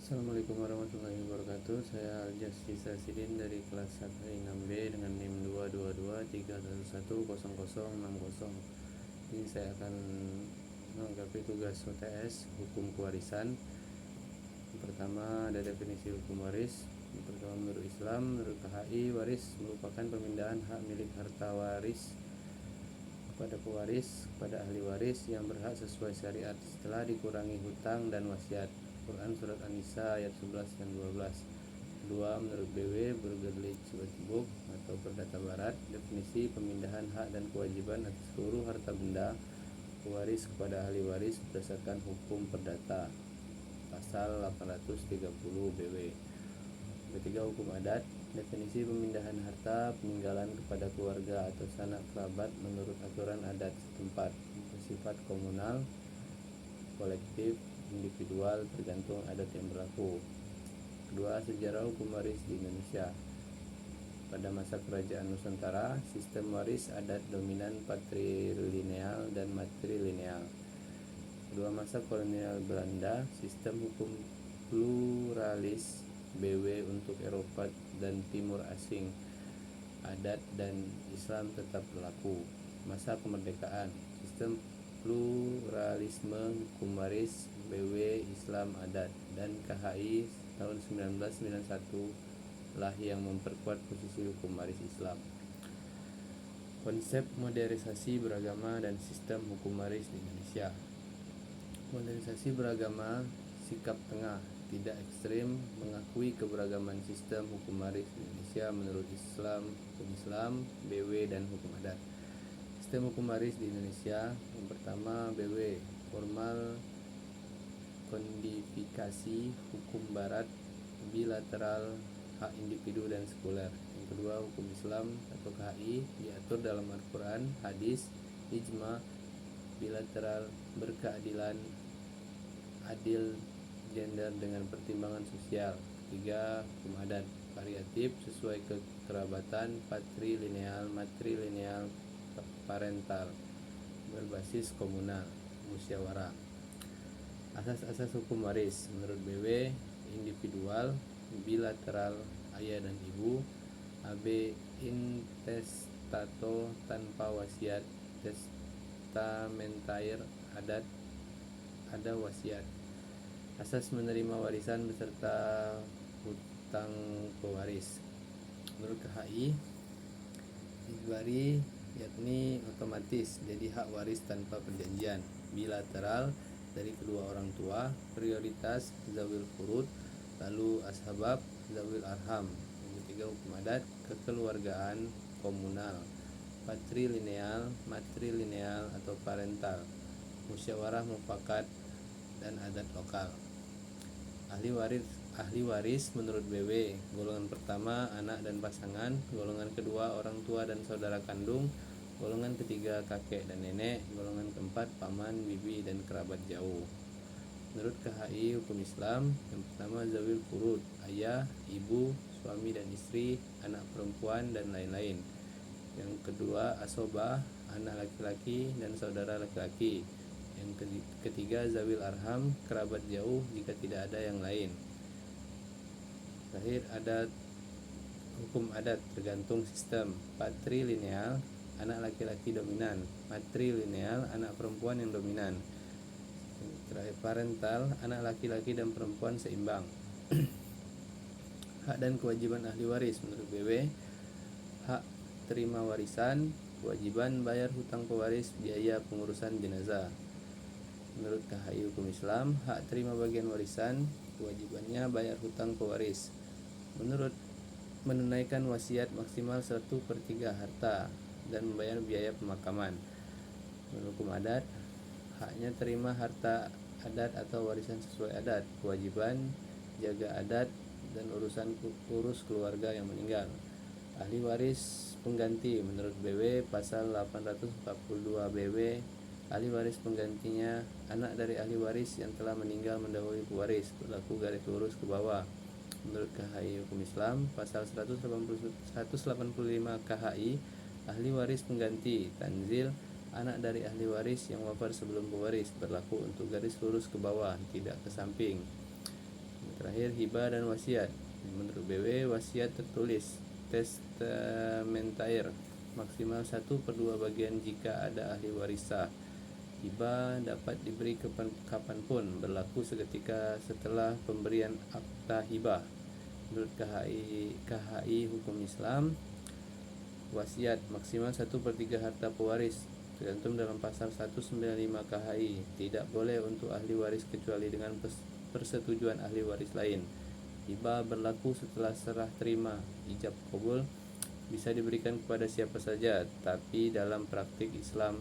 Assalamualaikum warahmatullahi wabarakatuh. Saya Aljasri Sasidin dari kelas 1 6B dengan NIM 22231110060. Ini saya akan menanggapi tugas UTS Hukum Kewarisan. Yang pertama ada definisi hukum waris. Yang pertama, menurut Islam, menurut KHI, waris merupakan pemindahan hak milik harta waris kepada pewaris kepada ahli waris yang berhak sesuai syariat setelah dikurangi hutang dan wasiat. Quran Surat An-Nisa ayat 11 dan 12. Kedua, menurut BW Burgerlich Book atau Perdata Barat, definisi pemindahan hak dan kewajiban atas seluruh harta benda pewaris kepada ahli waris berdasarkan hukum perdata pasal 830 BW. Ketiga, hukum adat, definisi pemindahan harta peninggalan kepada keluarga atau sanak kerabat menurut aturan adat setempat, bersifat komunal, kolektif, individual, tergantung adat yang berlaku. Kedua, sejarah hukum waris di Indonesia. Pada masa kerajaan Nusantara, sistem waris adat dominan patrilineal dan matrilineal. Kedua, masa kolonial Belanda, sistem hukum pluralis BW untuk Eropa dan Timur Asing, adat dan Islam tetap berlaku. Masa kemerdekaan, sistem pluralisme hukum waris BW Islam adat, dan KHI tahun 1991 lah yang memperkuat posisi hukum waris Islam. Konsep modernisasi beragama dan sistem hukum waris di Indonesia. Modernisasi beragama sikap tengah, tidak ekstrim, mengakui keberagaman sistem hukum waris di Indonesia menurut Islam, hukum Islam, BW, dan hukum adat. Sistem hukum waris di Indonesia. Yang pertama, BW, formal kodifikasi hukum barat, bilateral, hak individu dan sekuler. Yang kedua, hukum Islam atau KHI, diatur dalam Al-Quran, hadis, ijma, bilateral, berkeadilan, adil, gender dengan pertimbangan sosial. Ketiga, hukum adat, variatif, sesuai kekerabatan, patrilineal, matrilineal, parental, berbasis komunal, musyawarah. Asas-asas hukum waris menurut BW, individual, bilateral, ayah dan ibu, AB intestato tanpa wasiat, testamentaire, adat, ada wasiat. Asas menerima warisan beserta hutang pewaris menurut KHI, ijbari yakni otomatis, jadi hak waris tanpa perjanjian. Bilateral, dari kedua orang tua, prioritas zawil furud, lalu asbab zawil arham. Yang ketiga, hukum adat, kekeluargaan, komunal. Patrilineal, matrilineal atau parental, musyawarah mufakat, dan adat lokal. Ahli waris menurut BW, golongan pertama anak dan pasangan, golongan kedua orang tua dan saudara kandung, golongan ketiga kakek dan nenek, golongan keempat paman, bibi, dan kerabat jauh. Menurut KHI hukum Islam, yang pertama zawil furud, ayah, ibu, suami dan istri, anak perempuan, dan lain-lain. Yang kedua asobah, anak laki-laki dan saudara laki-laki. Yang ketiga zawil arham, kerabat jauh jika tidak ada yang lain. Terakhir, adat, hukum adat tergantung sistem. Patrilineal, anak laki-laki dominan. Matrilineal, anak perempuan yang dominan. Terakhir, parental, anak laki-laki dan perempuan seimbang. Hak dan kewajiban ahli waris menurut BW, hak terima warisan, kewajiban bayar hutang pewaris, biaya pengurusan jenazah. Menurut KHI hukum Islam, hak terima bagian warisan, kewajibannya bayar hutang pewaris. Menurut menunaikan wasiat maksimal 1/3 harta dan membayar biaya pemakaman. Menurut hukum adat, haknya terima harta adat atau warisan sesuai adat, kewajiban jaga adat dan urus keluarga yang meninggal. Ahli waris pengganti menurut BW pasal 842 BW, ahli waris penggantinya anak dari ahli waris yang telah meninggal mendahului pewaris, berlaku garis lurus ke bawah. Menurut KHI hukum Islam pasal 185 KHI, ahli waris pengganti tanzil, anak dari ahli waris yang wafat sebelum pewaris, berlaku untuk garis lurus ke bawah, tidak ke samping. Terakhir, hibah dan wasiat. Menurut BW, wasiat tertulis testamentaire maksimal 1/2 bagian jika ada ahli waris sah. Hibah dapat diberi kapanpun, berlaku seketika setelah pemberian akta hibah. Menurut KHI Hukum Islam, wasiat maksimal 1/3 harta pewaris, tergantung dalam pasal 195 KHI. Tidak boleh untuk ahli waris kecuali dengan persetujuan ahli waris lain. Hibah berlaku setelah serah terima, ijab kabul, bisa diberikan kepada siapa saja, tapi dalam praktik Islam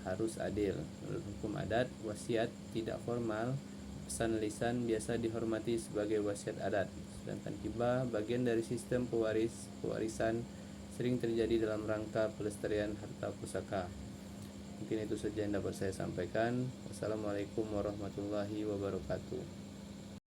harus adil. Menurut hukum adat, wasiat tidak formal, pesan lisan biasa dihormati sebagai wasiat adat. Sedangkan hibah bagian dari sistem pewarisan sering terjadi dalam rangka pelestarian harta pusaka. Mungkin itu saja yang dapat saya sampaikan. Wassalamualaikum warahmatullahi wabarakatuh.